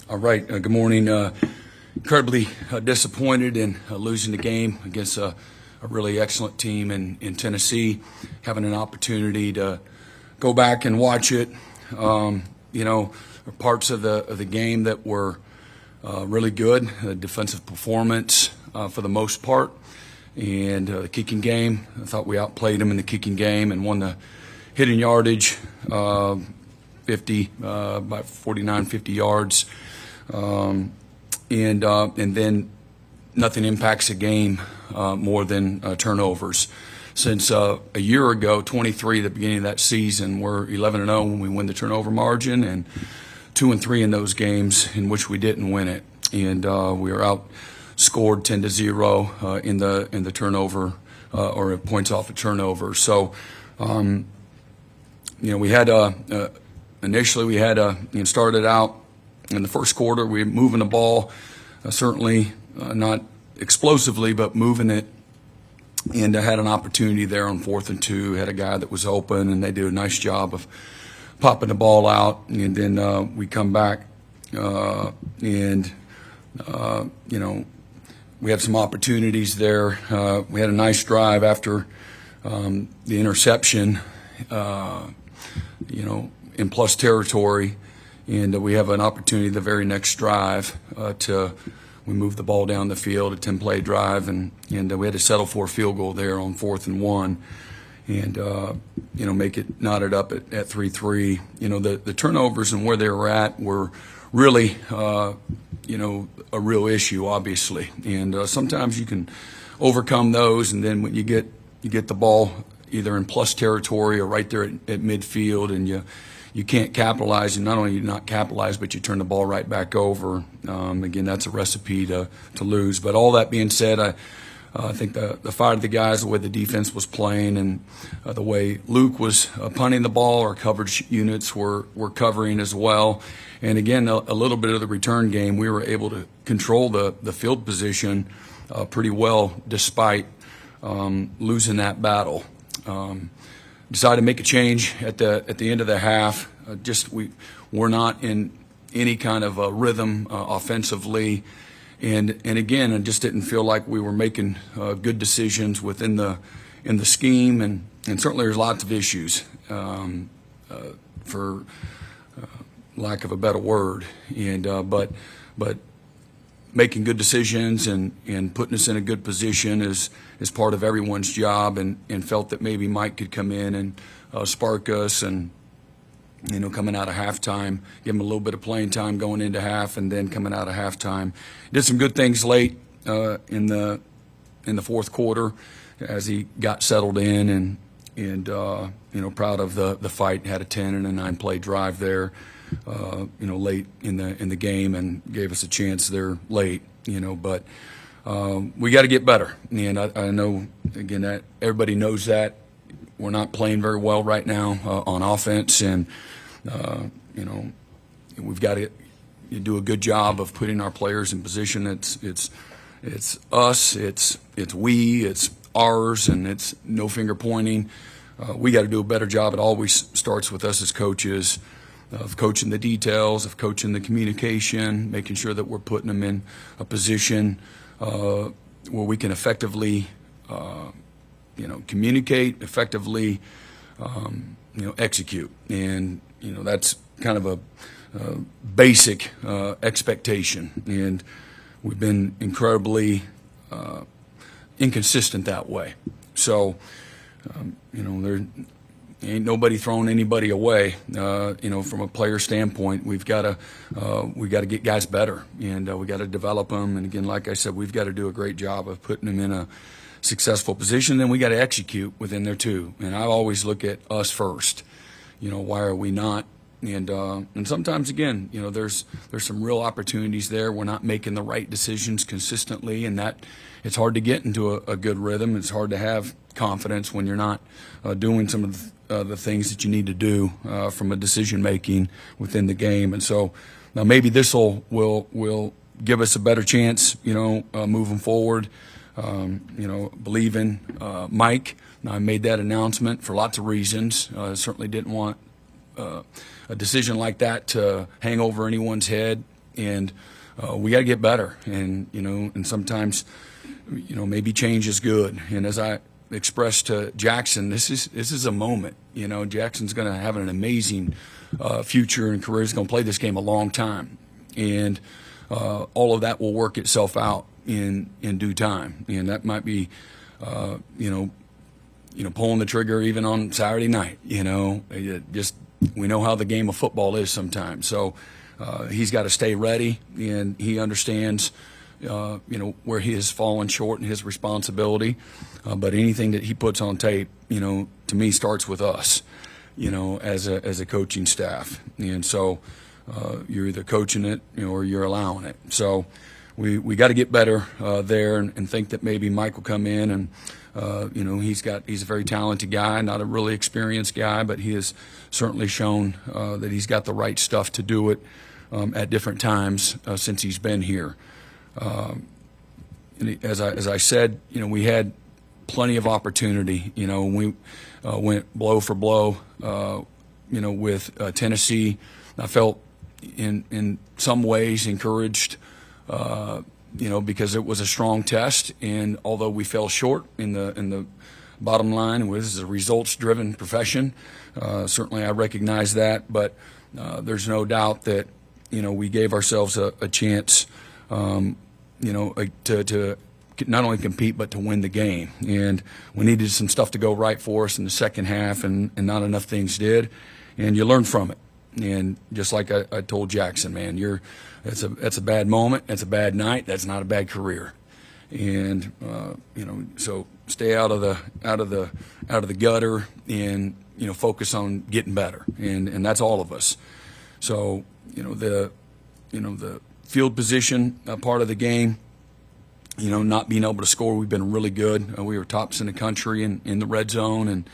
All right. Good morning. Incredibly disappointed in losing the game against a really excellent team in Tennessee. Having an opportunity to go back and watch it, parts of the game that were really good. The defensive performance for the most part, and the kicking game. I thought we outplayed them in the kicking game and won the hitting yardage, 50 by 49, 50 yards. And then nothing impacts a game more than turnovers. Since a year ago, 23, the beginning of that season, we're 11-0 when we win the turnover margin, and 2-3 in those games in which we didn't win it. And we were outscored 10-0 in the turnover or points off a turnover. So, we had initially we had started out. In the first quarter, we were moving the ball, certainly not explosively, but moving it. And I had an opportunity there on 4th and 2. Had a guy that was open, and they did a nice job of popping the ball out. And then we come back, and we had some opportunities there. We had a nice drive after the interception, in plus territory. And we have an opportunity the very next drive we move the ball down the field, a 10-play drive, and we had to settle for a field goal there on 4th and 1, and make it knotted up at 3-3. The turnovers and where they were at were really a real issue, obviously. And sometimes you can overcome those, and then when you get the ball either in plus territory or right there at midfield, and you can't capitalize, and not only you not capitalize, but you turn the ball right back over. Again, that's a recipe to lose. But all that being said, I think the fight of the guys, the way the defense was playing, and the way Luke was punting the ball, our coverage units were covering as well. And again, a little bit of the return game, we were able to control the field position pretty well despite losing that battle. Decided to make a change at the end of the half. We're not in any kind of a rhythm offensively, and again, I just didn't feel like we were making good decisions within the scheme, and certainly there's lots of issues for lack of a better word, and but making good decisions and putting us in a good position is part of everyone's job, and felt that maybe Mike could come in and spark us, and coming out of halftime, give him a little bit of playing time going into half, and then coming out of halftime, did some good things late in the fourth quarter as he got settled in, and proud of the fight. Had a 10 and a 9-play drive there. Late in the game, and gave us a chance there late, but we got to get better. And I know, again, that everybody knows that we're not playing very well right now on offense, and we've got to do a good job of putting our players in position. It's us, it's we, it's ours, and it's no finger pointing. We got to do a better job. It always starts with us as coaches, of coaching the details, of coaching the communication, making sure that we're putting them in a position where we can effectively, communicate, effectively, execute. And, that's kind of a basic expectation. And we've been incredibly inconsistent that way. So, there ain't nobody throwing anybody away. From a player standpoint, we got to get guys better, and we got to develop them. And again, like I said, we've got to do a great job of putting them in a successful position. Then we got to execute within there too. And I always look at us first. Why are we not? And sometimes, again, there's some real opportunities there. We're not making the right decisions consistently, and that it's hard to get into a good rhythm. It's hard to have confidence when you're not doing some of the things that you need to do from a decision making within the game. And so now maybe this will give us a better chance, moving forward. Believe in Mike. Now, I made that announcement for lots of reasons. Certainly didn't want a decision like that to hang over anyone's head. and we got to get better. And and sometimes maybe change is good. And as I expressed to Jackson, this is a moment. Jackson's going to have an amazing future and career. He's going to play this game a long time, and all of that will work itself out in due time. And that might be, pulling the trigger even on Saturday night. Just we know how the game of football is sometimes. So he's got to stay ready, and he understands where he has fallen short in his responsibility. But anything that he puts on tape, to me, starts with us, as a coaching staff. And so you're either coaching it, or you're allowing it. So we got to get better there, and think that maybe Mike will come in and he's a very talented guy, not a really experienced guy, but he has certainly shown that he's got the right stuff to do it at different times since he's been here. And as I said, we had plenty of opportunity. We went blow for blow, with Tennessee. I felt in some ways encouraged, because it was a strong test. And although we fell short in the bottom line, and this is a results-driven profession, certainly I recognize that. But there's no doubt that we gave ourselves a chance. To not only compete but to win the game. And we needed some stuff to go right for us in the second half, and not enough things did. And you learn from it. And just like I told Jackson, man, that's a bad moment, that's a bad night, that's not a bad career. And so stay out of the gutter, and focus on getting better. And that's all of us. So the field position part of the game, not being able to score, we've been really good. We were tops in the country in the red zone, and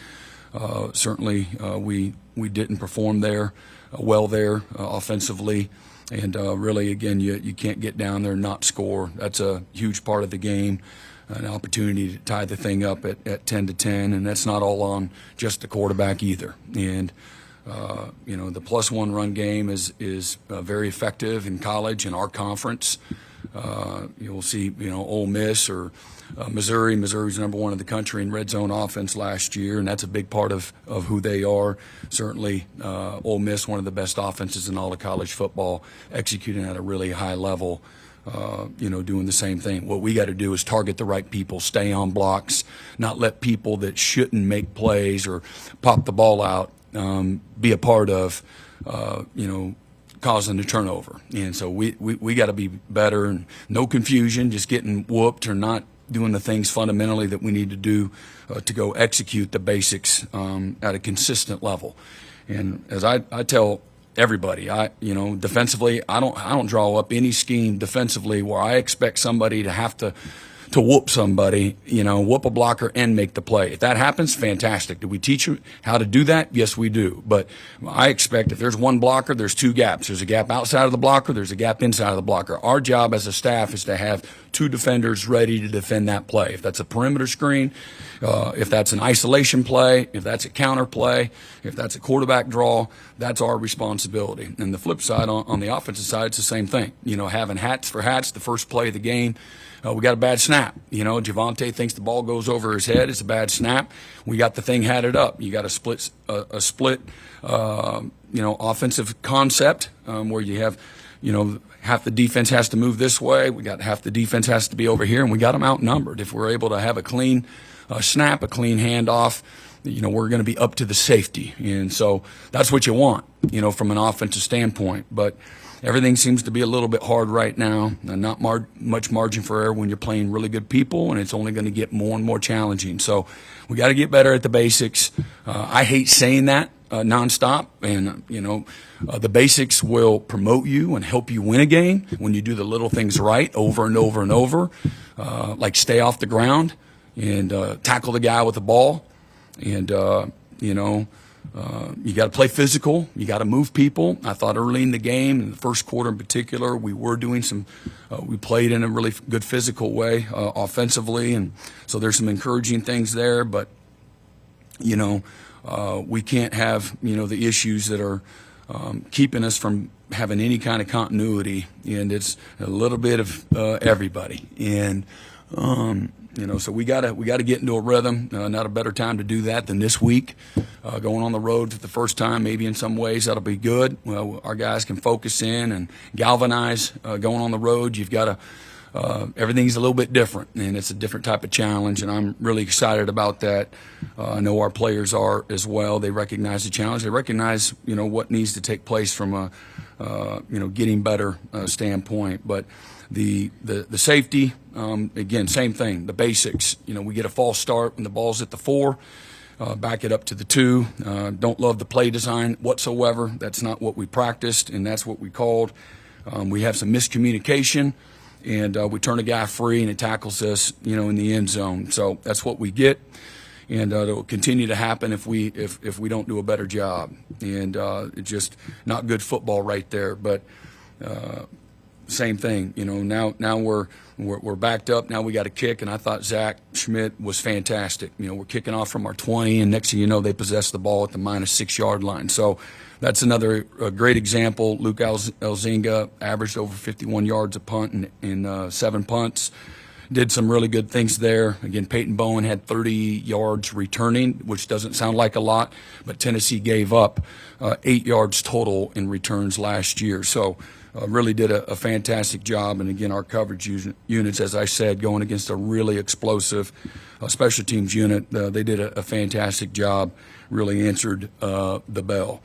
certainly we didn't perform there well there offensively. And really, again, you can't get down there and not score. That's a huge part of the game, an opportunity to tie the thing up at 10-10, and that's not all on just the quarterback either. And the +1 run game is very effective in college in our conference. You'll see, Ole Miss or Missouri. Missouri's #1 in the country in red zone offense last year, and that's a big part of who they are. Certainly, Ole Miss, one of the best offenses in all of college football, executing at a really high level. Doing the same thing. What we got to do is target the right people, stay on blocks, not let people that shouldn't make plays or pop the ball out be a part of, causing the turnover. And so we got to be better, and no confusion, just getting whooped or not doing the things fundamentally that we need to do to go execute the basics at a consistent level. And as I tell everybody, defensively, I don't draw up any scheme defensively where I expect somebody to have to whoop somebody, whoop a blocker and make the play. If that happens, fantastic. Do we teach you how to do that? Yes, we do. But I expect if there's one blocker, there's two gaps. There's a gap outside of the blocker, there's a gap inside of the blocker. Our job as a staff is to have two defenders ready to defend that play. If that's a perimeter screen, if that's an isolation play, if that's a counter play, if that's a quarterback draw, that's our responsibility. And the flip side, on the offensive side, it's the same thing. Having hats for hats, the first play of the game, we got a bad snap. Javonte thinks the ball goes over his head. It's a bad snap. We got the thing hatted up. You got a split offensive concept where you have, half the defense has to move this way. We got half the defense has to be over here, and we got them outnumbered. If we're able to have a clean snap, a clean handoff, we're going to be up to the safety. And so that's what you want, from an offensive standpoint. But everything seems to be a little bit hard right now, and not much margin for error when you're playing really good people, and it's only going to get more and more challenging. So we got to get better at the basics. I hate saying that nonstop, and the basics will promote you and help you win a game when you do the little things right over and over and over, like stay off the ground and tackle the guy with the ball, and you got to play physical. You got to move people. I thought early in the game, in the first quarter in particular, we were doing some. We played in a really good physical way offensively, and so there's some encouraging things there. But we can't have the issues that are keeping us from having any kind of continuity, and it's a little bit of everybody. And so we gotta get into a rhythm. Not a better time to do that than this week. Going on the road for the first time, maybe in some ways that'll be good. Well, our guys can focus in and galvanize. Going on the road, you've got to. Everything's a little bit different, and it's a different type of challenge, and I'm really excited about that. I know our players are as well. They recognize the challenge. They recognize, what needs to take place from a, getting better standpoint. But the safety, again, same thing. The basics. We get a false start when the ball's at the 4. Back it up to the 2. Don't love the play design whatsoever. That's not what we practiced, and that's what we called. We have some miscommunication. And we turn a guy free, and it tackles us, in the end zone. So that's what we get, and it'll continue to happen if we don't do a better job. And it's just not good football right there. But same thing, Now we're backed up. Now we got to kick, and I thought Zach Schmidt was fantastic. We're kicking off from our 20, and next thing you know, they possess the ball at the -6 yard line. So. That's another great example. Luke Elzinga averaged over 51 yards a punt in 7 punts. Did some really good things there. Again, Peyton Bowen had 30 yards returning, which doesn't sound like a lot, but Tennessee gave up 8 yards total in returns last year. So really did a fantastic job. And again, our coverage units, as I said, going against a really explosive special teams unit, they did a fantastic job, really answered the bell.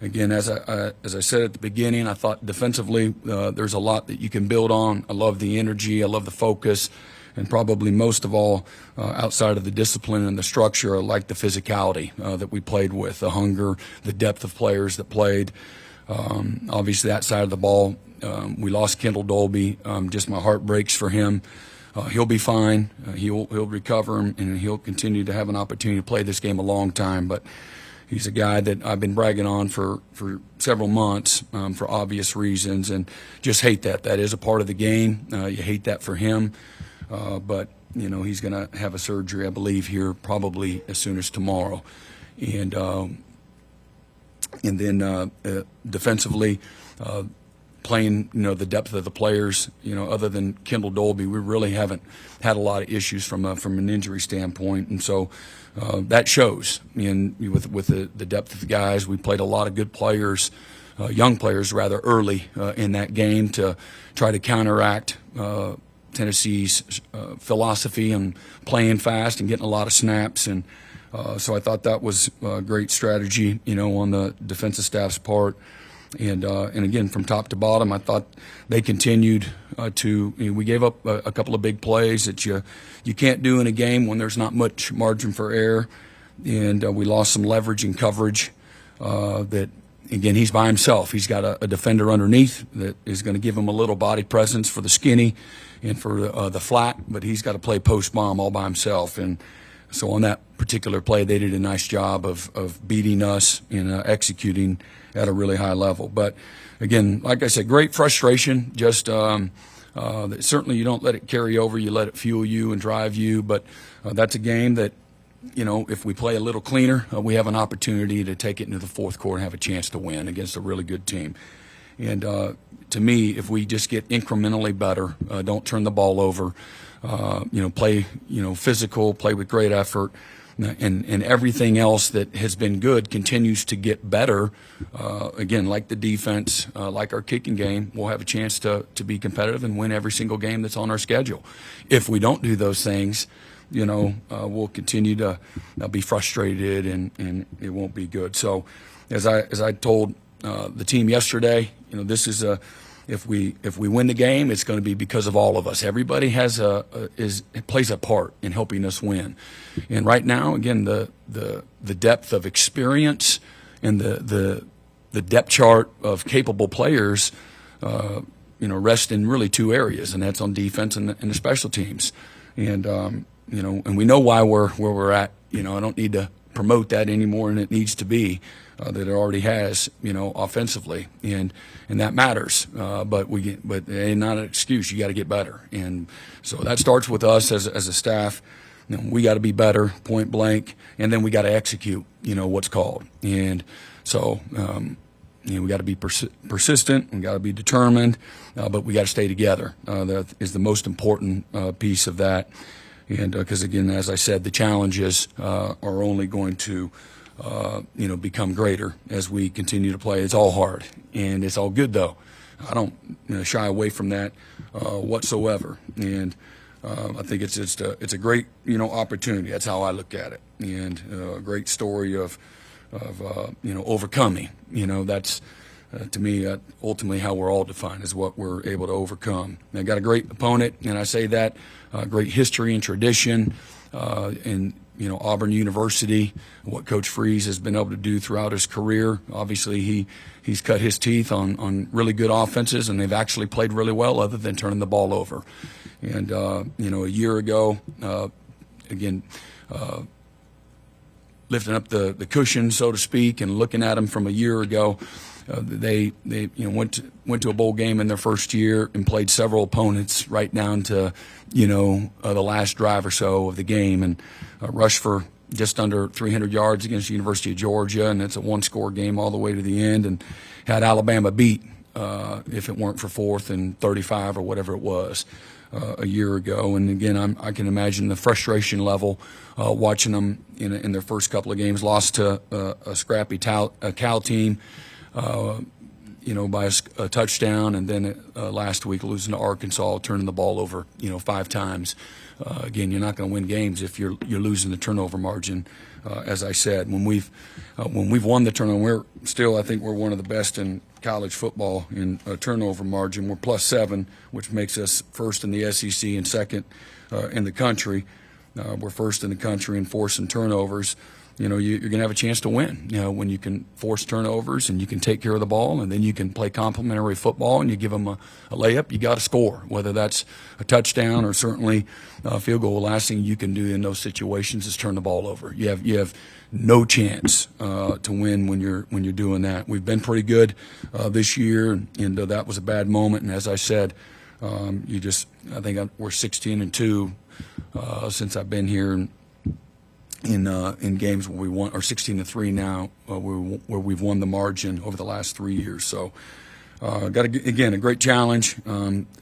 Again, as I said at the beginning, I thought defensively there's a lot that you can build on. I love the energy. I love the focus. And probably most of all, outside of the discipline and the structure, I like the physicality that we played with, the hunger, the depth of players that played. Obviously, that side of the ball, we lost Kendall Dolby. Just my heart breaks for him. He'll be fine. He'll recover, and he'll continue to have an opportunity to play this game a long time. But he's a guy that I've been bragging on for several months for obvious reasons, and just hate that. That is a part of the game. You hate that for him. But, he's going to have a surgery, I believe, here probably as soon as tomorrow. And then defensively, playing, the depth of the players, other than Kendall Dolby, we really haven't had a lot of issues from an injury standpoint. And so that shows. And with the depth of the guys, we played a lot of good players, young players rather, early in that game to try to counteract Tennessee's philosophy and playing fast and getting a lot of snaps. And so I thought that was a great strategy, on the defensive staff's part. And again, from top to bottom, I thought they continued we gave up a couple of big plays that you can't do in a game when there's not much margin for error. And we lost some leverage and coverage that, again, he's by himself. He's got a defender underneath that is going to give him a little body presence for the skinny and for the flat, but he's got to play post-bomb all by himself. And so on that particular play, they did a nice job of beating us and executing at a really high level. But again, like I said, great frustration. Just certainly you don't let it carry over. You let it fuel you and drive you. But that's a game that, if we play a little cleaner, we have an opportunity to take it into the fourth quarter and have a chance to win against a really good team. And to me, if we just get incrementally better, don't turn the ball over, play, physical, play with great effort, and everything else that has been good continues to get better. Again, like the defense, like our kicking game, we'll have a chance to be competitive and win every single game that's on our schedule. If we don't do those things, we'll continue to be frustrated and it won't be good. So as I told the team yesterday, this is if we win the game, it's going to be because of all of us. Everybody plays a part in helping us win. And right now, again, the depth of experience and the depth chart of capable players, rest in really two areas, and that's on defense and the special teams. And and we know why we're where we're at. I don't need to promote that anymore, and it needs to be. That it already has, offensively, and that matters. But it ain't not an excuse. You got to get better, and so that starts with us as a staff. We got to be better, point blank, and then we got to execute. What's called, and so we got to be persistent. We got to be determined, but we got to stay together. That is the most important piece of that. And because again, as I said, the challenges are only going to become greater as we continue to play. It's all hard, and it's all good though. I don't shy away from that whatsoever. And I think it's a great opportunity. That's how I look at it, and a great story of overcoming. That's to me ultimately how we're all defined, is what we're able to overcome. And I got a great opponent, and I say that great history and tradition in Auburn University. What Coach Freeze has been able to do throughout his career. Obviously, he's cut his teeth on really good offenses, and they've actually played really well, other than turning the ball over. And a year ago, again. Lifting up the cushion, so to speak, and looking at them from a year ago, they went to a bowl game in their first year and played several opponents right down to the last drive or so of the game, and rushed for just under 300 yards against the University of Georgia, and it's a one-score game all the way to the end, and had Alabama beat if it weren't for 4th and 35 or whatever it was. A year ago, and again, I can imagine the frustration level watching them in their first couple of games. Lost to a scrappy Cal team, by a touchdown, and then last week losing to Arkansas, turning the ball over 5 times. Again, you're not going to win games if you're losing the turnover margin. As I said, when we've won the turnover, I think we're one of the best in college football in a turnover margin. We're +7, which makes us first in the SEC and second in the country. We're first in the country in forcing turnovers. You're going to have a chance to win. When you can force turnovers and you can take care of the ball, and then you can play complementary football and you give them a layup, you got to score, whether that's a touchdown or certainly a field goal. The last thing you can do in those situations is turn the ball over. You have no chance to win when you're doing that. We've been pretty good this year, and that was a bad moment. And as I said, I think we're 16-2 since I've been here. In games where we won, or 16-3 now, where we've won the margin over the last 3 years. So, got a great challenge.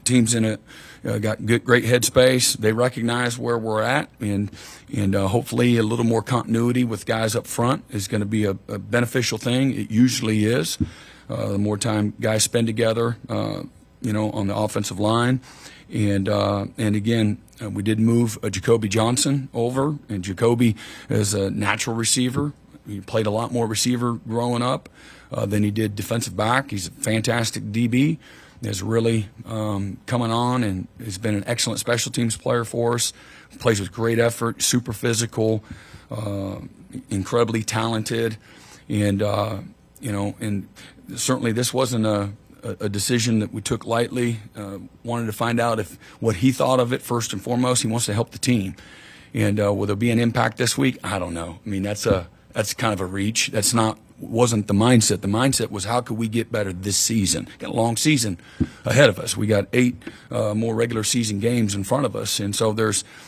Teams in it got great headspace. They recognize where we're at, and hopefully a little more continuity with guys up front is going to be a beneficial thing. It usually is. The more time guys spend together, on the offensive line, and again. We did move Jacoby Johnson over, and Jacoby is a natural receiver. He played a lot more receiver growing up than he did defensive back. He's a fantastic DB. He's really coming on, and has been an excellent special teams player for us. Plays with great effort, super physical, incredibly talented, and and certainly this wasn't a decision that we took lightly. Wanted to find out if what he thought of it first and foremost. He wants to help the team, and will there be an impact this week? I don't know. I mean, that's kind of a reach. Wasn't the mindset. The mindset was, how could we get better this season? Got a long season ahead of us. We got 8 more regular season games in front of us, and so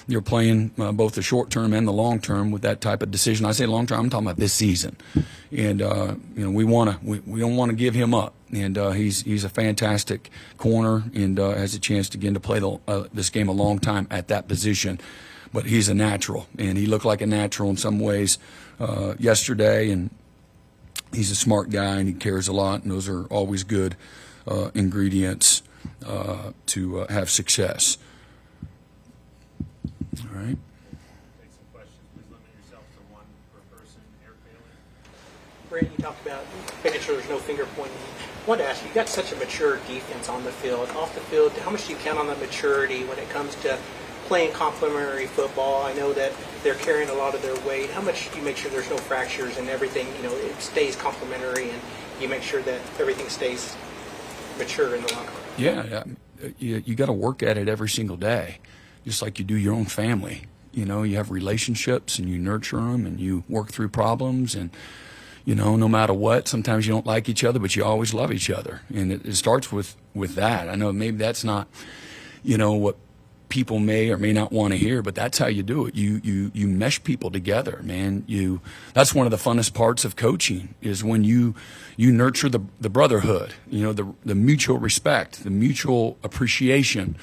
you're playing both the short term and the long term with that type of decision. I say long term, I'm talking about this season, and we don't want to give him up. And he's a fantastic corner, and has a chance to play this game a long time at that position. But he's a natural, and he looked like a natural in some ways yesterday. And he's a smart guy, and he cares a lot, and those are always good ingredients to have success. All right. Take some questions. Please limit yourself to one per person. Eric Bailey. Brent, you talked about making sure there's no finger pointing. I wanted to ask you, you've got such a mature defense on the field. Off the field, how much do you count on that maturity when it comes to playing complementary football? I know that they're carrying a lot of their weight. How much do you make sure there's no fractures and everything, it stays complementary, and you make sure that everything stays mature in the locker room? Yeah. You got to work at it every single day, just like you do your own family. You have relationships, and you nurture them, and you work through problems, and no matter what, sometimes you don't like each other, but you always love each other. And it starts with that. I know maybe that's not, what people may or may not want to hear, but that's how you do it. You mesh people together, man. That's one of the funnest parts of coaching is when you nurture the brotherhood, the mutual respect, the mutual appreciation,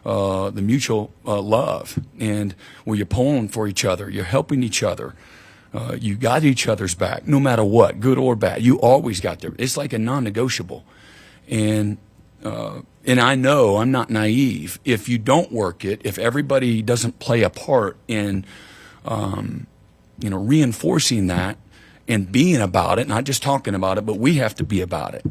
the mutual love, and where you're pulling for each other, you're helping each other. You got each other's back, no matter what, good or bad. You always got there. It's like a non-negotiable. And I know I'm not naive. If you don't work it, if everybody doesn't play a part in, reinforcing that and being about it, not just talking about it, but we have to be about it.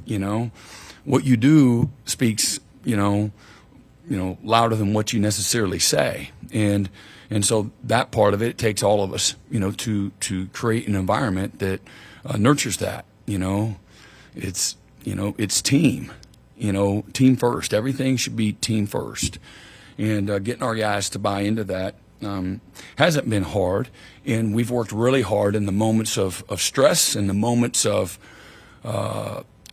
What you do speaks, louder than what you necessarily say. And so that part of it takes all of us, to create an environment that nurtures that. It's team. Team first. Everything should be team first. And getting our guys to buy into that hasn't been hard. And we've worked really hard in the moments of stress and the moments of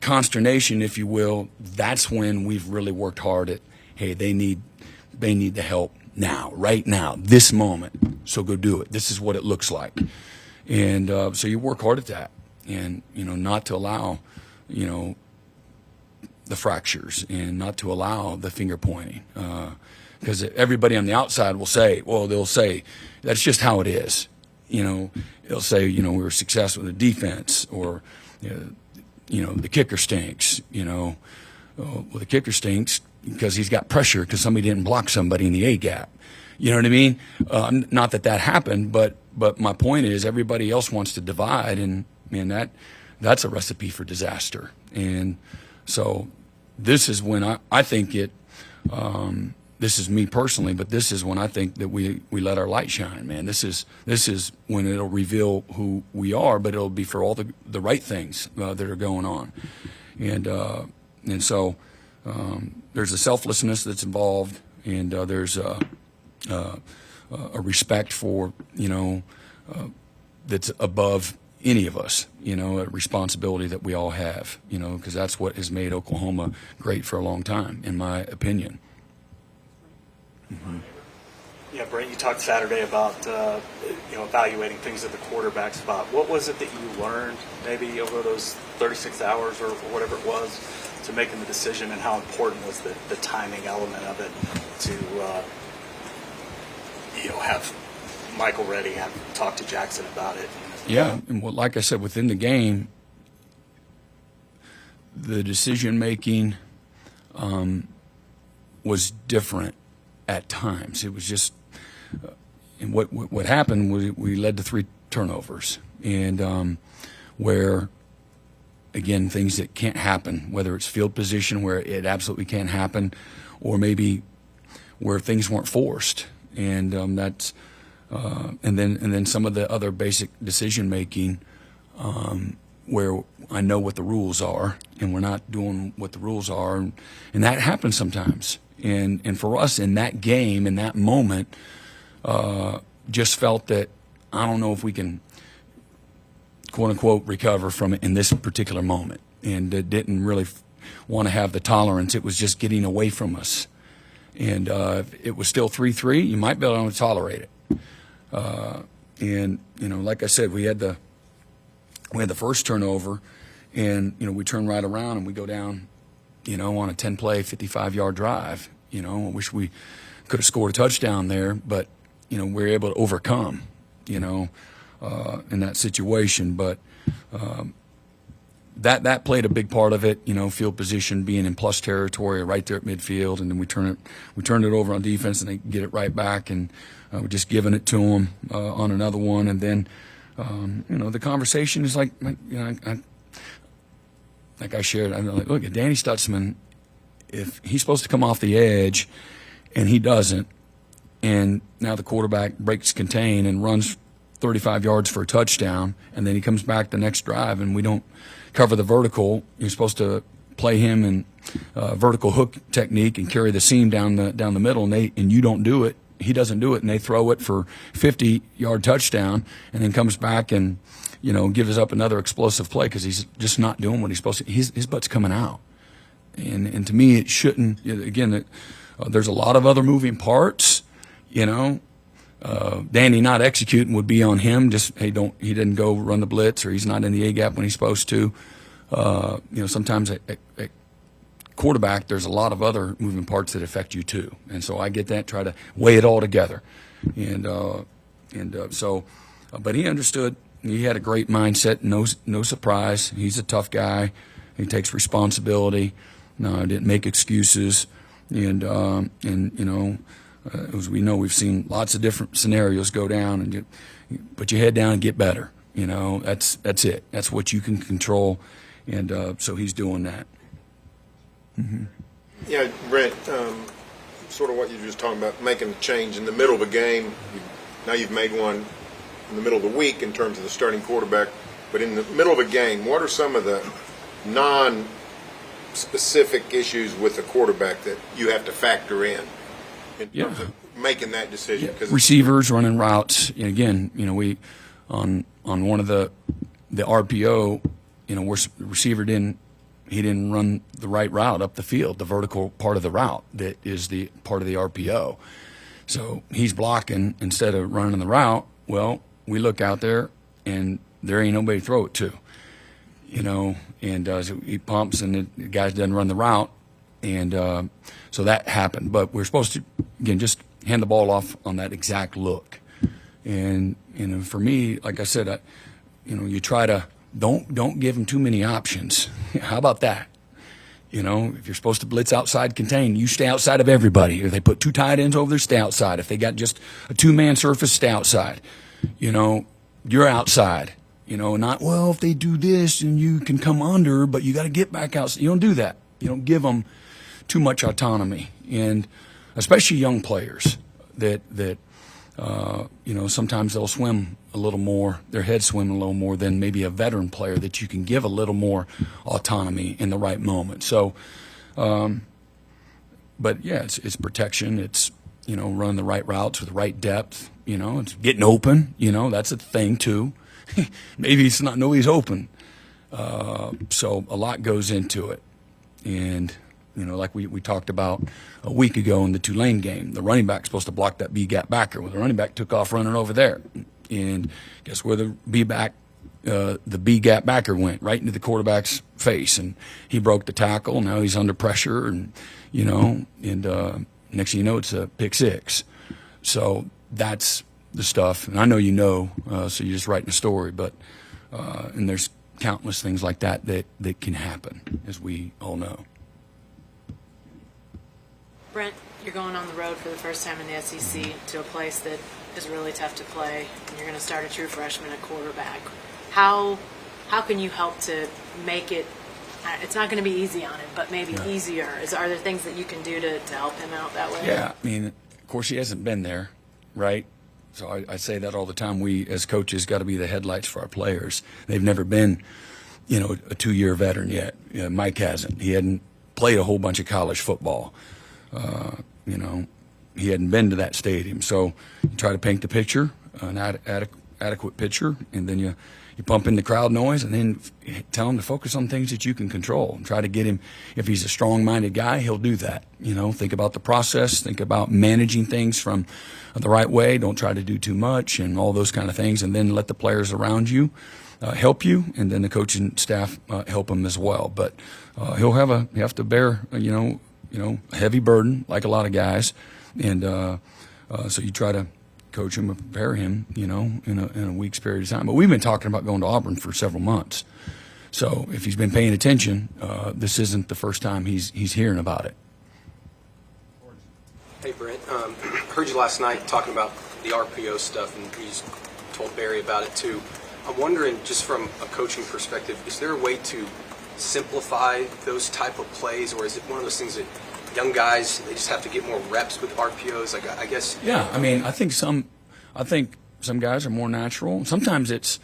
consternation, if you will. That's when we've really worked hard at, hey, they need the help now, right now, this moment. So go do it. This is what it looks like. And so you work hard at that. And, not to allow, the fractures and not to allow the finger pointing. Because everybody on the outside will say, they'll say, that's just how it is. They'll say, we were successful with the defense, or, the kicker stinks, well, the kicker stinks because he's got pressure because somebody didn't block somebody in the A gap. You know what I mean? Not that happened, but my point is everybody else wants to divide, and man, that's a recipe for disaster. And so this is when I think it. This is me personally, but this is when I think that we let our light shine, man. This is when it'll reveal who we are, but it'll be for all the right things that are going on, and so there's a selflessness that's involved, and there's a respect for that's above any of us, a responsibility that we all have, because that's what has made Oklahoma great for a long time, in my opinion. Mm-hmm. Yeah, Brent, you talked Saturday about evaluating things at the quarterback spot. What was it that you learned maybe over those 36 hours or whatever it was to making the decision, and how important was the timing element of it to have Michael ready, have talked to Jackson about it? Yeah, and like I said, within the game, the decision making was different at times. It was just, and what happened was we led to 3 turnovers, and where, again, things that can't happen, whether it's field position where it absolutely can't happen, or maybe where things weren't forced, and that's. And then some of the other basic decision making, where I know what the rules are and we're not doing what the rules are, and that happens sometimes. And for us in that game, in that moment, just felt that I don't know if we can, quote unquote, recover from it in this particular moment, and didn't really want to have the tolerance. It was just getting away from us, and if it was still 3-3, you might be able to tolerate it. And like I said, we had the first turnover, and we turn right around and we go down, on a 10-play, 55-yard drive. I wish we could have scored a touchdown there, but we were able to overcome, in that situation. But that played a big part of it. Field position, being in plus territory, right there at midfield, and then we turned it over on defense, and they get it right back, and we're just giving it to them on another one, and then the conversation is like, like I shared. I'm like, look, Danny Stutzman, if he's supposed to come off the edge, and he doesn't, and now the quarterback breaks contain and runs 35 yards for a touchdown, and then he comes back the next drive, and we don't cover the vertical. You're supposed to play him in vertical hook technique and carry the seam down the middle, and you don't do it. He doesn't do it, and they throw it for 50-yard touchdown, and then comes back and gives up another explosive play because he's just not doing what he's supposed to. His butt's coming out, and to me it shouldn't. Again, there's a lot of other moving parts, you know. Danny not executing would be on him. Just, hey, he didn't go run the blitz, or he's not in the A gap when he's supposed to. Sometimes at quarterback, there's a lot of other moving parts that affect you too, and so I get that. Try to weigh it all together, but he understood. He had a great mindset. No surprise. He's a tough guy. He takes responsibility. No, didn't make excuses, and as we know, we've seen lots of different scenarios go down, and you put your head down and get better. That's it. That's what you can control, and so he's doing that. Mm-hmm. Yeah, Brent, sort of what you were just talking about, making a change in the middle of a game. Now you've made one in the middle of the week in terms of the starting quarterback, but in the middle of a game, what are some of the non-specific issues with the quarterback that you have to factor in terms of making that decision? Yeah. Receivers running routes. And again, we on one of the RPO, receiver didn't run the right route up the field, the vertical part of the route that is the part of the RPO. So he's blocking instead of running the route. Well, we look out there and there ain't nobody to throw it to, and so he pumps and the guy doesn't run the route. And so that happened. But we're supposed to, again, just hand the ball off on that exact look. And for me, like I said, you try to don't give them too many options. How about that? If you're supposed to blitz outside contain, you stay outside of everybody. If they put two tight ends over there, stay outside. If they got just a two-man surface, stay outside. You're outside. Not, well, if they do this and you can come under, but you got to get back outside. You don't do that. You don't give them too much autonomy, and especially young players that sometimes they'll swim a little more, their heads swim a little more than maybe a veteran player that you can give a little more autonomy in the right moment. So, but yeah, it's protection. It's, running the right routes with the right depth. It's getting open. That's a thing too. Maybe it's not, nobody's open. So a lot goes into it. And, like we talked about a week ago in the Tulane game, the running back's supposed to block that B-gap backer. Well, the running back took off running over there. And guess where the B-gap backer went? Right into the quarterback's face. And he broke the tackle. Now he's under pressure. And, next thing you know, it's a pick six. So that's the stuff. And I know so you're just writing a story. But and there's countless things like that can happen, as we all know. Brent, you're going on the road for the first time in the SEC to a place that is really tough to play, and you're going to start a true freshman at quarterback. How can you help to make it? It's not going to be easy on him, but maybe easier. Are there things that you can do to help him out that way? Yeah, of course he hasn't been there, right? So I say that all the time. We as coaches got to be the headlights for our players. They've never been, a 2-year veteran yet. Mike hasn't. He hadn't played a whole bunch of college football. He hadn't been to that stadium. So you try to paint the picture, an adequate picture, and then you pump in the crowd noise, and then tell him to focus on things that you can control. And try to get him, if he's a strong-minded guy, he'll do that. Think about the process, think about managing things from the right way. Don't try to do too much and all those kind of things, and then let the players around you help you, and then the coaching staff help him as well. But he'll have to bear, a heavy burden like a lot of guys, and so you try to coach him and prepare him, in a week's period of time. But we've been talking about going to Auburn for several months. So if he's been paying attention, this isn't the first time he's hearing about it. Hey, Brent. Heard you last night talking about the RPO stuff, and you just told Barry about it too. I'm wondering, just from a coaching perspective, is there a way to simplify those type of plays, or is it one of those things that young guys, they just have to get more reps with RPOs? I guess. Yeah, I think some guys are more natural. Sometimes it's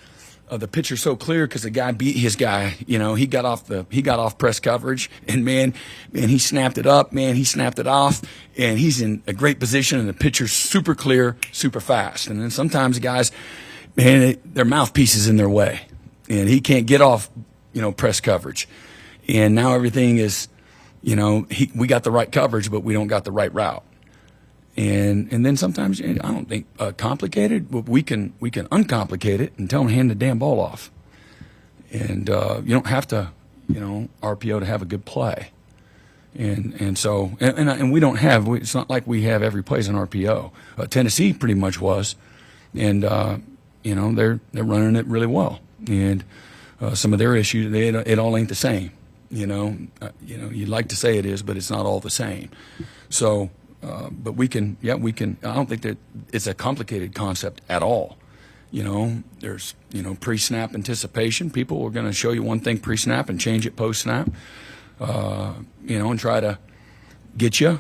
the picture's so clear because the guy beat his guy. He got off press coverage, and he snapped it up. He snapped it off, and he's in a great position, and the picture's super clear, super fast. And then sometimes guys, their mouthpiece is in their way, and he can't get off, press coverage, and now everything is. We got the right coverage, but we don't got the right route. And then sometimes I don't think complicated, but we can uncomplicate it and tell them to hand the damn ball off. And you don't have to, RPO to have a good play. And we don't have. It's not like we have every place in RPO. Tennessee pretty much was, and they're running it really well. And some of their issues, it all ain't the same. You'd like to say it is, but it's not all the same. So, but we can. I don't think that it's a complicated concept at all. There's pre-snap anticipation. People are going to show you one thing pre-snap and change it post-snap. And try to get you.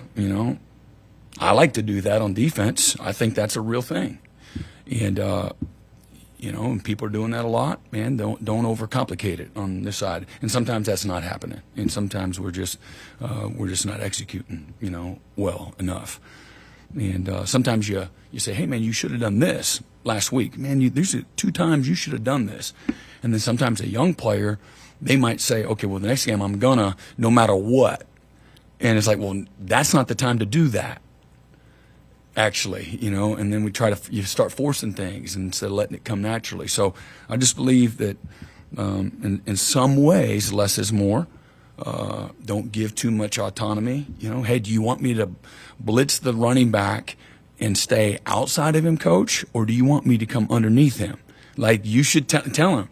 I like to do that on defense. I think that's a real thing, and and people are doing that a lot. Man, don't overcomplicate it on this side. And sometimes that's not happening, and sometimes we're just not executing, well enough. And sometimes you say, hey man, you should have done this last week. Man, these are 2 times you should have done this. And then sometimes a young player, they might say, okay, well, the next game I'm gonna, no matter what. And it's like, well, that's not the time to do that, actually, and then you start forcing things instead of letting it come naturally. So I just believe that in some ways, less is more. Don't give too much autonomy. Hey, do you want me to blitz the running back and stay outside of him, coach, or do you want me to come underneath him? Like, you should tell him.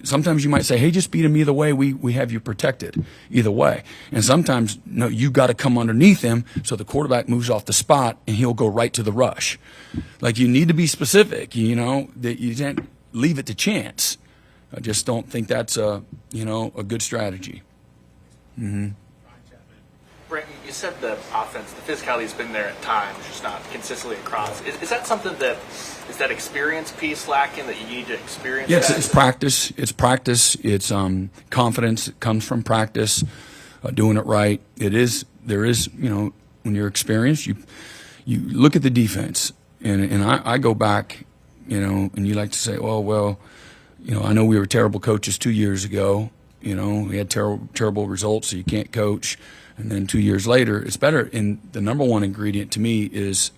Sometimes you might say, hey, just beat him either way. We have you protected either way. And sometimes, no, you got to come underneath him so the quarterback moves off the spot and he'll go right to the rush. Like, you need to be specific, that you can't leave it to chance. I just don't think that's a good strategy. Mm-hmm. Brent, you said the offense, the physicality has been there at times, just not consistently across. Is that something is that experience piece lacking that you need to experience? Yeah, it's practice. It's practice. It's confidence that comes from practice, doing it right. There is, when you're experienced, you look at the defense, and I go back, and you like to say, well, I know we were terrible coaches 2 years ago. We had terrible results, so you can't coach. And then 2 years later, it's better. And the number one ingredient to me is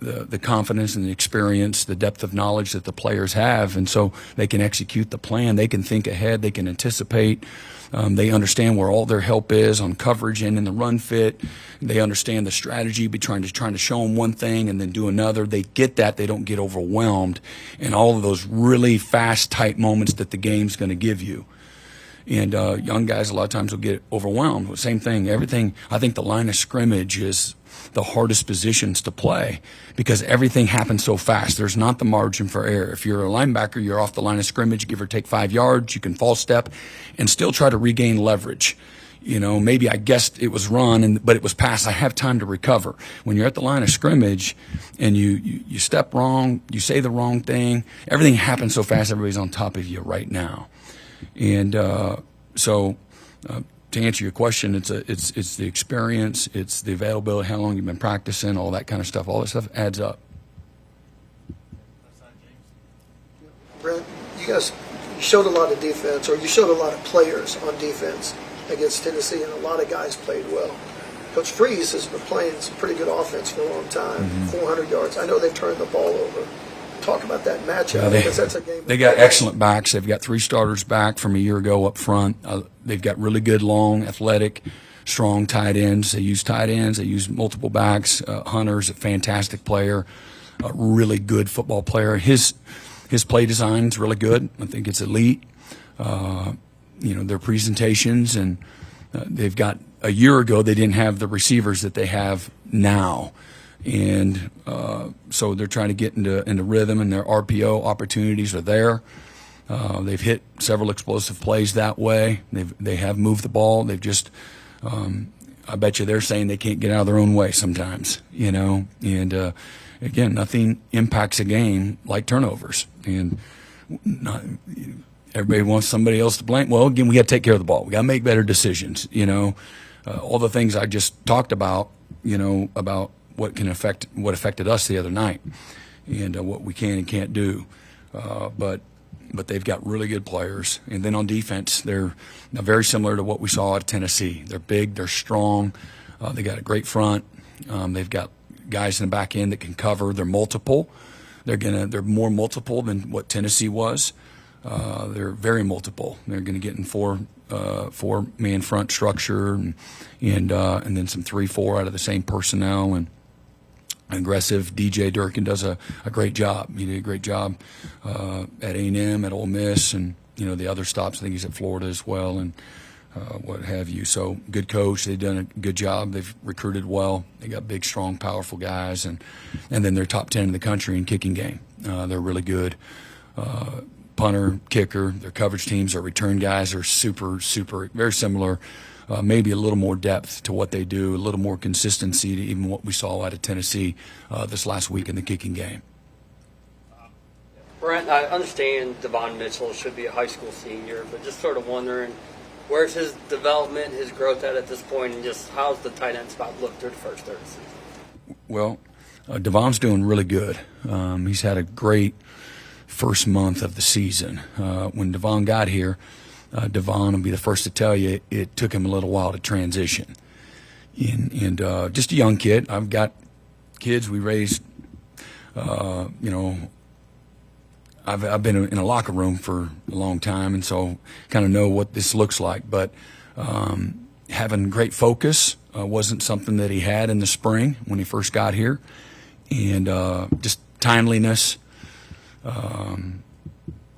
the confidence and the experience, the depth of knowledge that the players have. And so they can execute the plan. They can think ahead. They can anticipate. They understand where all their help is on coverage and in the run fit. They understand the strategy, trying to show them one thing and then do another. They get that. They don't get overwhelmed in all of those really fast, tight moments that the game's going to give you. And young guys a lot of times will get overwhelmed. Same thing, everything. I think the line of scrimmage is the hardest positions to play because everything happens so fast. There's not the margin for error. If you're a linebacker, you're off the line of scrimmage, give or take 5 yards. You can false step and still try to regain leverage. Maybe I guessed it was run, but it was pass. I have time to recover. When you're at the line of scrimmage and you step wrong, you say the wrong thing, everything happens so fast, everybody's on top of you right now. And so to answer your question, it's the experience, it's the availability, how long you've been practicing, all that kind of stuff. All that stuff adds up. Brent, you guys showed a lot of defense, or you showed a lot of players on defense against Tennessee, and a lot of guys played well. Coach Freeze has been playing some pretty good offense for a long time, 400 yards. I know they've turned the ball over. Talk about that matchup, because that's a game. They got excellent backs. They've got 3 starters back from a year ago up front. They've got really good, long, athletic, strong tight ends. They use tight ends. They use multiple backs. Hunter's a fantastic player, a really good football player. His play design is really good. I think it's elite. Their presentations, and they've got, a year ago they didn't have the receivers that they have now. And so they're trying to get into rhythm, and their RPO opportunities are there. They've hit several explosive plays that way. They have moved the ball. They've just, I bet you they're saying they can't get out of their own way sometimes, And again, nothing impacts a game like turnovers. And everybody wants somebody else to blame. Well, again, we got to take care of the ball. We got to make better decisions. All the things I just talked about. About what affected us the other night, and what we can and can't do. But they've got really good players. And then on defense, they're very similar to what we saw at Tennessee. They're big, they're strong, they got a great front. They've got guys in the back end that can cover. They're multiple. They're more multiple than what Tennessee was. They're very multiple. They're going to get in four man front structure and then some 3-4 out of the same personnel and aggressive. DJ Durkin does a great job. He did a great job at A&M, at Ole Miss, and the other stops. I think he's at Florida as well, and what have you. So good coach. They've done a good job. They've recruited well. They got big, strong, powerful guys, and then they're top 10 in the country in kicking game. They're really good. Punter, kicker, their coverage teams, their return guys are super, very similar. Maybe a little more depth to what they do, a little more consistency to even what we saw out of Tennessee this last week in the kicking game. Brent, I understand Devon Mitchell should be a high school senior, but just sort of wondering, where's his development, his growth at this point, and just how's the tight end spot look through the first third of the season? Well, Devon's doing really good. He's had a great first month of the season. When Devon got here, Devon will be the first to tell you it took him a little while to transition. And just a young kid. I've got kids we raised, I've been in a locker room for a long time, and so kind of know what this looks like. But having great focus wasn't something that he had in the spring when he first got here. And just timeliness,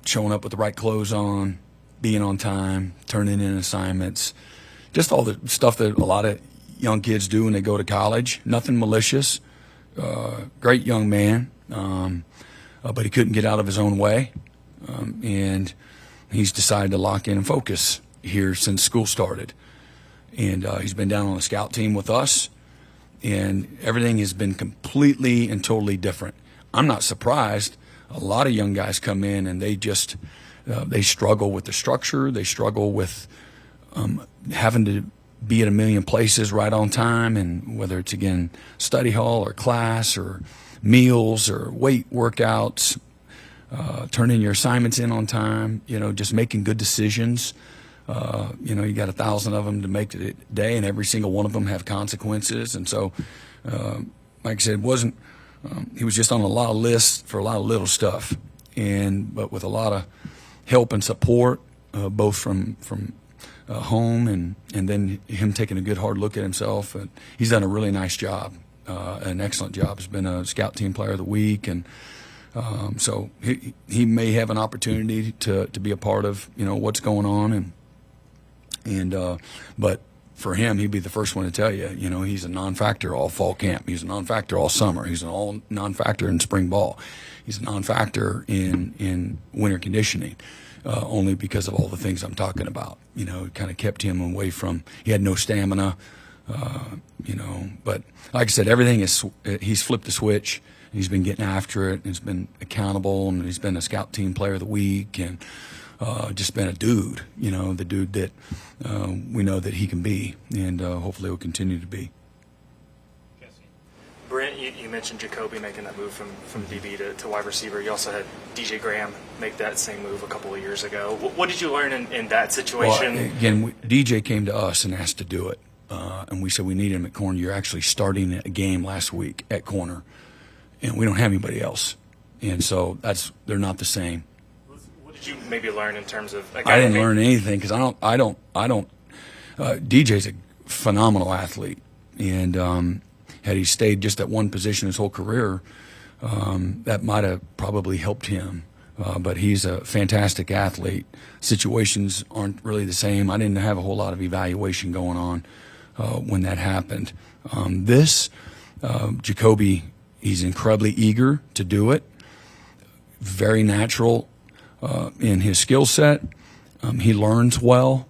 showing up with the right clothes on, being on time, turning in assignments, just all the stuff that a lot of young kids do when they go to college. Nothing malicious. Great young man, but he couldn't get out of his own way, and he's decided to lock in and focus here since school started. And he's been down on the scout team with us, and everything has been completely and totally different. I'm not surprised. A lot of young guys come in and they just they struggle with the structure. They struggle with having to be at a million places right on time, and whether it's, again, study hall or class or meals or weight workouts, turning your assignments in on time, just making good decisions. You got 1,000 of them to make a day, and every single one of them have consequences. And so, like I said, he was just on a lot of lists for a lot of little stuff, but with a lot of help and support, both from home and then him taking a good hard look at himself. And he's done a really nice job, an excellent job. He's been a scout team player of the week, and so he may have an opportunity to be a part of what's going on, but for him, he'd be the first one to tell you, he's a non-factor all fall camp. He's a non-factor all summer. He's an all non-factor in spring ball. He's a non-factor in winter conditioning, only because of all the things I'm talking about. It kind of kept him away from. He had no stamina, But like I said, he's flipped the switch. He's been getting after it. And he's been accountable, and he's been a scout team player of the week, and just been a dude. The dude that we know that he can be, and hopefully will continue to be. Brent, you mentioned Jacoby making that move from DB to wide receiver. You also had DJ Graham make that same move a couple of years ago. What did you learn in that situation? Well, again, DJ came to us and asked to do it, and we said we need him at corner. You're actually starting a game last week at corner, and we don't have anybody else, and so they're not the same. What did you maybe learn in terms of? I didn't learn anything because I don't. DJ's a phenomenal athlete, and had he stayed just at one position his whole career, that might have probably helped him. But he's a fantastic athlete. Situations aren't really the same. I didn't have a whole lot of evaluation going on when that happened. Jacoby, he's incredibly eager to do it. Very natural in his skill set. He learns well.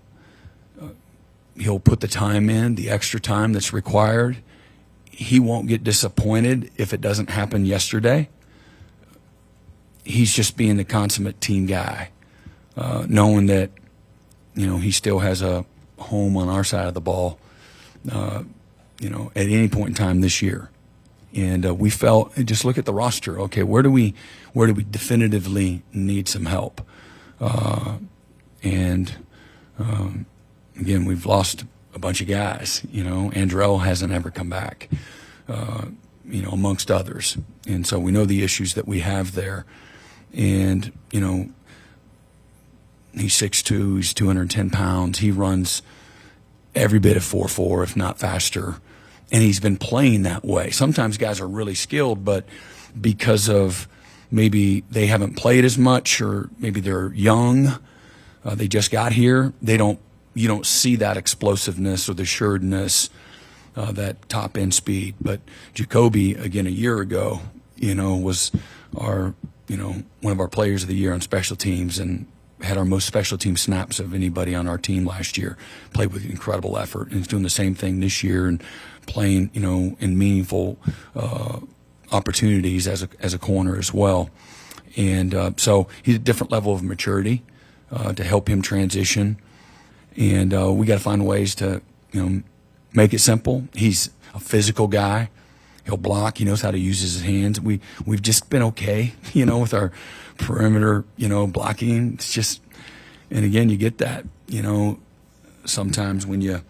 He'll put the time in, the extra time that's required. He won't get disappointed if it doesn't happen yesterday. He's just being the consummate team guy, knowing that, he still has a home on our side of the ball, at any point in time this year. And we felt, just look at the roster. Okay, where do we definitively need some help? Again, we've lost a bunch of guys. Andrell hasn't ever come back. amongst others. And so we know the issues that we have there. And, he's 6'2", he's 210 pounds. He runs every bit of 4.4, if not faster. And he's been playing that way. Sometimes guys are really skilled, but because of maybe they haven't played as much, or maybe they're young, they just got here, you don't see that explosiveness or the assuredness, that top end speed. But Jacoby, again, a year ago, was our, one of our players of the year on special teams, and had our most special team snaps of anybody on our team last year. Played with incredible effort, and he's doing the same thing this year, and playing, in meaningful opportunities as a corner as well. And so he's a different level of maturity to help him transition. And we got to find ways to, make it simple. He's a physical guy. He'll block. He knows how to use his hands. We've just been okay, with our perimeter, blocking. It's just, and again, you get that, sometimes when you,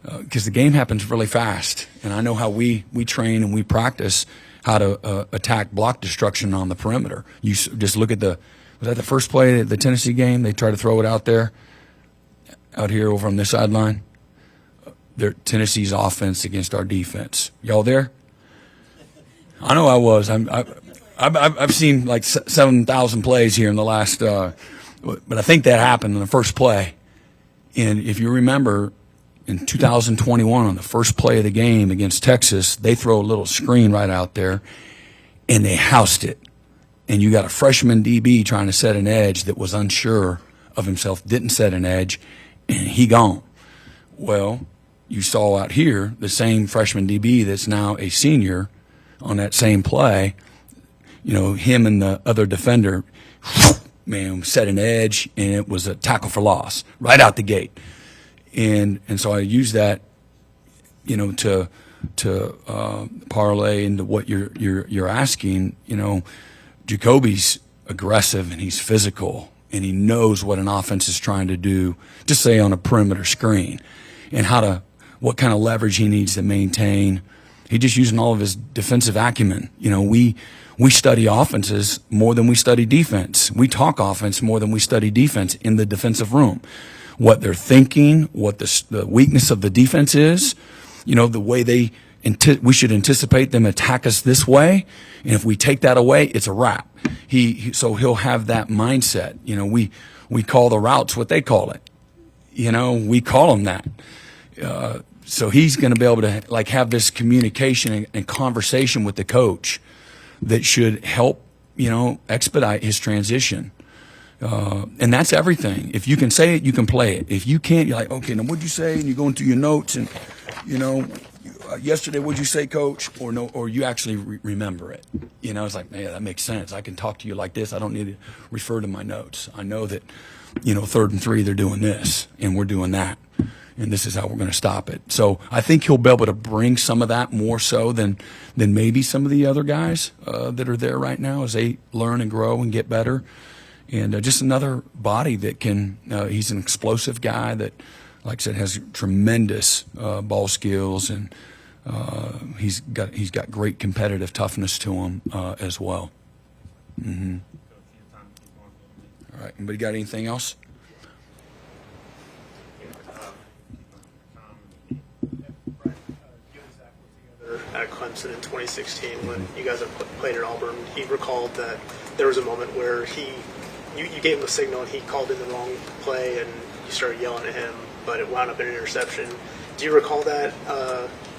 because the game happens really fast. And I know how we train and we practice how to attack block destruction on the perimeter. You just look at was that the first play of the Tennessee game? They tried to throw it out here over on this sideline. Tennessee's offense against our defense. Y'all there? I know I was. I've seen like 7,000 plays here in the last, but I think that happened in the first play. And if you remember, in 2021, on the first play of the game against Texas, they throw a little screen right out there, and they housed it. And you got a freshman DB trying to set an edge that was unsure of himself, didn't set an edge, and he gone. Well, you saw out here the same freshman DB that's now a senior on that same play, him and the other defender, man, set an edge, and it was a tackle for loss right out the gate. And so I use that, to parlay into what you're asking. Jacoby's aggressive, and he's physical, and he knows what an offense is trying to do, just say on a perimeter screen, and what kind of leverage he needs to maintain. He's just using all of his defensive acumen. We study offenses more than we study defense. We talk offense more than we study defense in the defensive room. What they're thinking, what the weakness of the defense is, the way we should anticipate them attack us this way, and if we take that away, it's a wrap. So he'll have that mindset. We call the routes what they call it. We call them that. So he's going to be able to have this communication and conversation with the coach that should help, expedite his transition. And that's everything. If you can say it, you can play it. If you can't, you're like, okay, now what'd you say? And you go into your notes and, yesterday, what'd you say, coach? Or no, or you actually remember it. It's like, yeah, that makes sense. I can talk to you like this. I don't need to refer to my notes. I know that, 3rd and 3, they're doing this and we're doing that. And this is how we're going to stop it. So I think he'll be able to bring some of that more so than maybe some of the other guys that are there right now as they learn and grow and get better. And just another body that can. He's an explosive guy that, like I said, has tremendous ball skills, and he's got great competitive toughness to him as well. Mm-hmm. All right. Anybody got anything else? At Clemson in 2016, when you guys have played at Auburn, he recalled that there was a moment where you gave him a signal and he called in the wrong play, and you started yelling at him, but it wound up in an interception. Do you recall that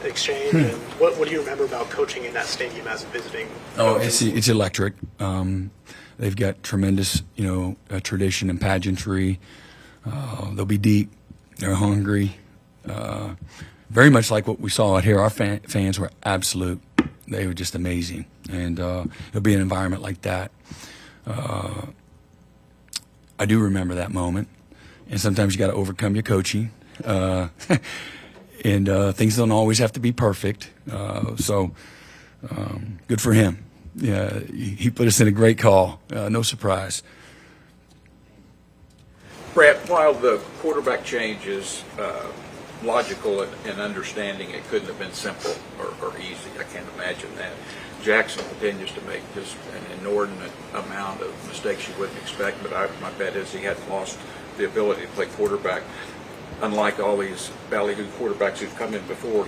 exchange? And what do you remember about coaching in that stadium as a visiting coach? It's electric. They've got tremendous, tradition and pageantry. They'll be deep. They're hungry. Very much like what we saw out here. Our fans were absolute. They were just amazing. And it'll be an environment like that. I do remember that moment. And sometimes you got to overcome your coaching. And things don't always have to be perfect. So good for him. Yeah, he put us in a great call. No surprise. Brent, while the quarterback changes logical and understanding. It couldn't have been simple or easy. I can't imagine that. Jackson continues to make just an inordinate amount of mistakes you wouldn't expect, but my bet is he hadn't lost the ability to play quarterback. Unlike all these ballyhoo quarterbacks who've come in before,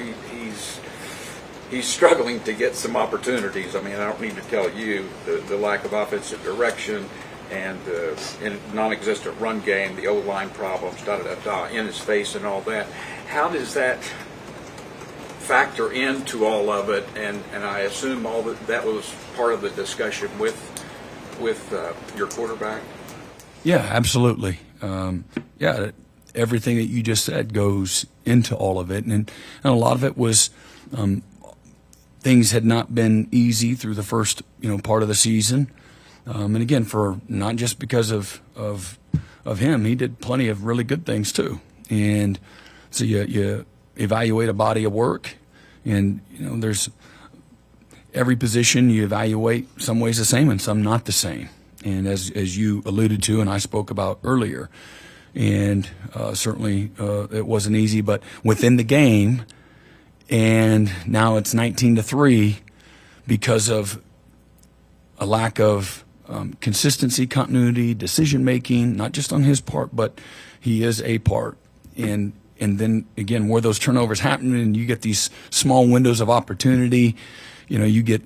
he's struggling to get some opportunities. I mean, I don't need to tell you the lack of offensive direction and non-existent run game, the O-line problems, in his face and all that. How does that factor into all of it? And I assume all that was part of the discussion with your quarterback. Yeah, absolutely. Everything that you just said goes into all of it, and a lot of it was things had not been easy through the first part of the season, and again, for not just because of him, he did plenty of really good things too. And so you evaluate a body of work, and there's every position you evaluate some ways the same and some not the same. And as you alluded to and I spoke about earlier, and certainly it wasn't easy, but within the game, and now it's 19-3 because of a lack of consistency, continuity, decision making, not just on his part, but he is a part. And then again, where those turnovers happen, and you get these small windows of opportunity, you get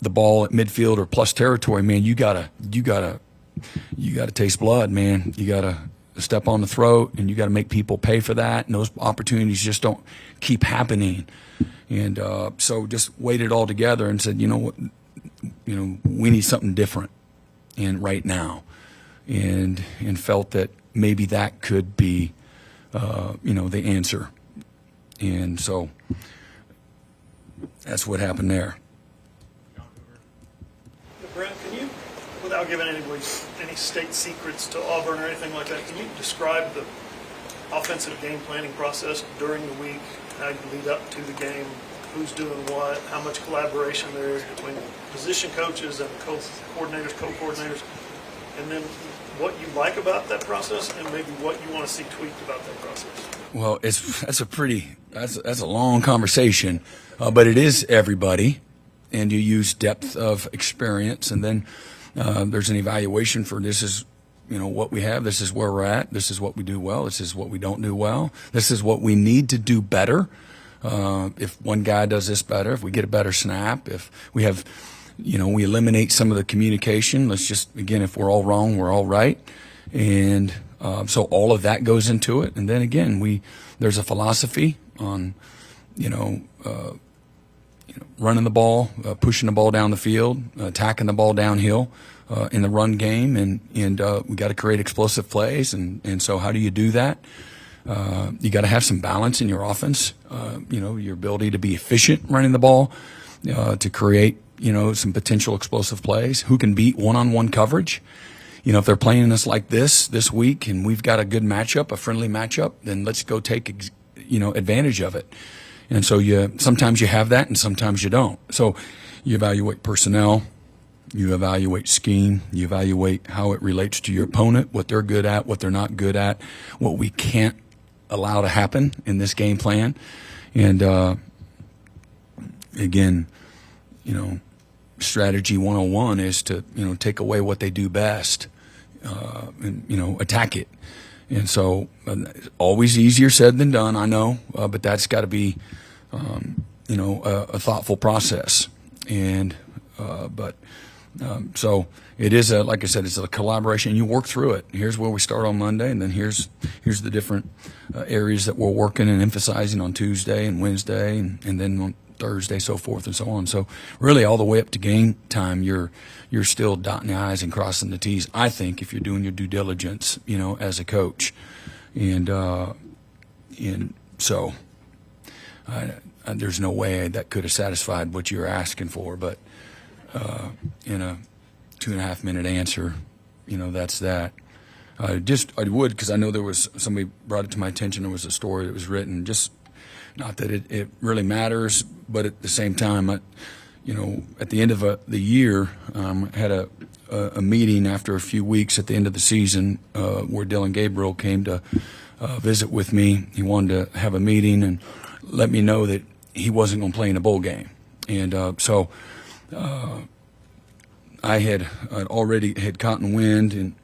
the ball at midfield or plus territory, man, you gotta taste blood, man. You gotta step on the throat, and you gotta make people pay for that. And those opportunities just don't keep happening. And so just weighed it all together and said, we need something different, and right now, and felt that maybe that could be, the answer. And so that's what happened there. Brent, can you, without giving any state secrets to Auburn or anything like that, can you describe the offensive game planning process during the week, how you lead up to the game, who's doing what, how much collaboration there is between position coaches and co-coordinators, and then what you like about that process and maybe what you want to see tweaked about that process? Well, that's a long conversation, but it is everybody, and you use depth of experience, and then there's an evaluation for this is what we have, this is where we're at, this is what we do well, this is what we don't do well, this is what we need to do better. If one guy does this better, if we get a better snap, if we have, we eliminate some of the communication. Let's just, again, if we're all wrong, we're all right. And so all of that goes into it. And then again, there's a philosophy on, running the ball, pushing the ball down the field, attacking the ball downhill in the run game. And we got to create explosive plays. And so how do you do that? You got to have some balance in your offense, your ability to be efficient running the ball, to create, some potential explosive plays. Who can beat one-on-one coverage? If they're playing us like this week and we've got a good matchup, a friendly matchup, then let's go take, advantage of it. And so sometimes you have that and sometimes you don't. So you evaluate personnel, you evaluate scheme, you evaluate how it relates to your opponent, what they're good at, what they're not good at, what we can't allow to happen in this game plan. And again, strategy 101 is to take away what they do best, and attack it. And so always easier said than done, I know, but that's got to be a thoughtful process. And so it is like I said, it's a collaboration. You work through it. Here's where we start on Monday, and then here's the different areas that we're working and emphasizing on Tuesday and Wednesday, and then on Thursday, so forth and so on. So really, all the way up to game time, you're still dotting the I's and crossing the T's. I think if you're doing your due diligence, as a coach, and so there's no way that could have satisfied what you're asking for, but in a 2.5 minute answer, that's that. I would, because I know there was somebody brought it to my attention. There was a story that was written. Just not that it really matters, but at the same time, at the end of the year, had a meeting after a few weeks at the end of the season where Dylan Gabriel came to visit with me. He wanted to have a meeting and let me know that he wasn't going to play in a bowl game. And so I had already had cotton wind, and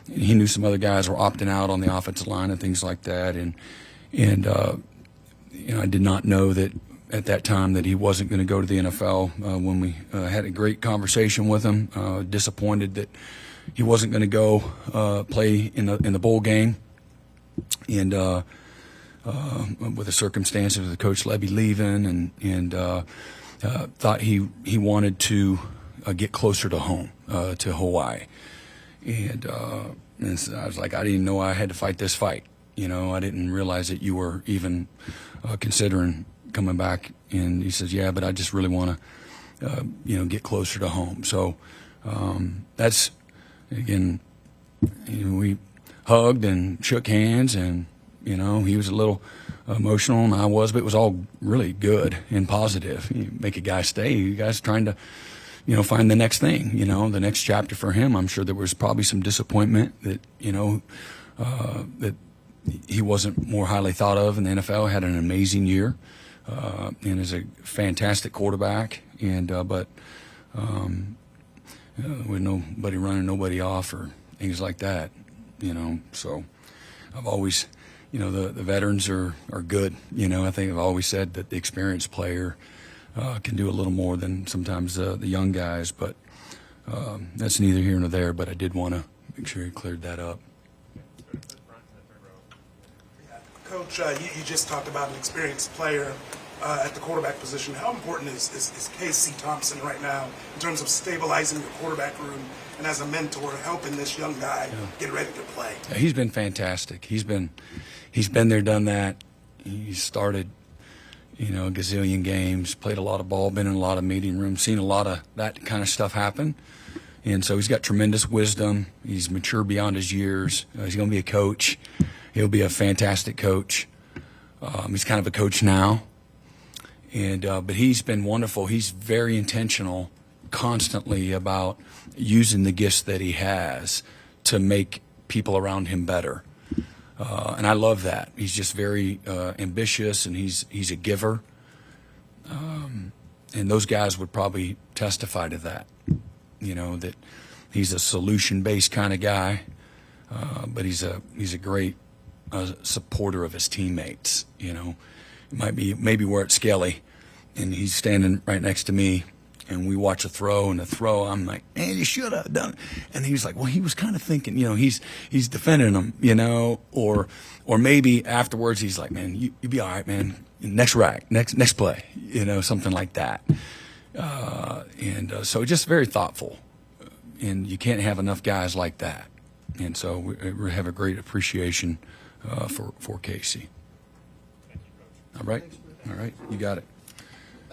he knew some other guys were opting out on the offensive line and things like that. And I did not know that at that time that he wasn't going to go to the NFL. When we had a great conversation with him, disappointed that he wasn't going to go play in the bowl game, and with the circumstances of the Coach Levy leaving, and thought he wanted to get closer to home, to Hawaii, and so I was like, I didn't know I had to fight this fight. I didn't realize that you were even considering coming back. And he says, yeah, but I just really want to, get closer to home. So that's, again, we hugged and shook hands, and, he was a little emotional, and I was, but it was all really good and positive. You make a guy stay. You guys trying to, find the next thing, the next chapter for him. I'm sure there was probably some disappointment that, that he wasn't more highly thought of in the NFL. Had an amazing year, and is a fantastic quarterback. And with nobody running nobody off or things like that, So I've always, the veterans are good. I think I've always said that the experienced player can do a little more than sometimes the young guys. But that's neither here nor there. But I did want to make sure you cleared that up. Coach, you just talked about an experienced player at the quarterback position. How important is Casey Thompson right now in terms of stabilizing the quarterback room and as a mentor, helping this young guy get ready to play? Yeah, he's been fantastic. He's been there, done that. He started, a gazillion games, played a lot of ball, been in a lot of meeting rooms, seen a lot of that kind of stuff happen. And so he's got tremendous wisdom. He's mature beyond his years. He's going to be a coach. He'll be a fantastic coach. He's kind of a coach now, but he's been wonderful. He's very intentional, constantly about using the gifts that he has to make people around him better, and I love that. He's just very ambitious, and he's a giver, and those guys would probably testify to that. That he's a solution-based kind of guy, but he's a great supporter of his teammates. It might be maybe where it's Skelly, and he's standing right next to me, and we watch a throw, and the throw, I'm like, man, you should have done it. And he was like, well, he was kind of thinking, he's defending him, or maybe afterwards he's like, man, you be all right, man. Next rack, next play, something like that. So just very thoughtful, and you can't have enough guys like that. And so we have a great appreciation for Casey. All right, you got it.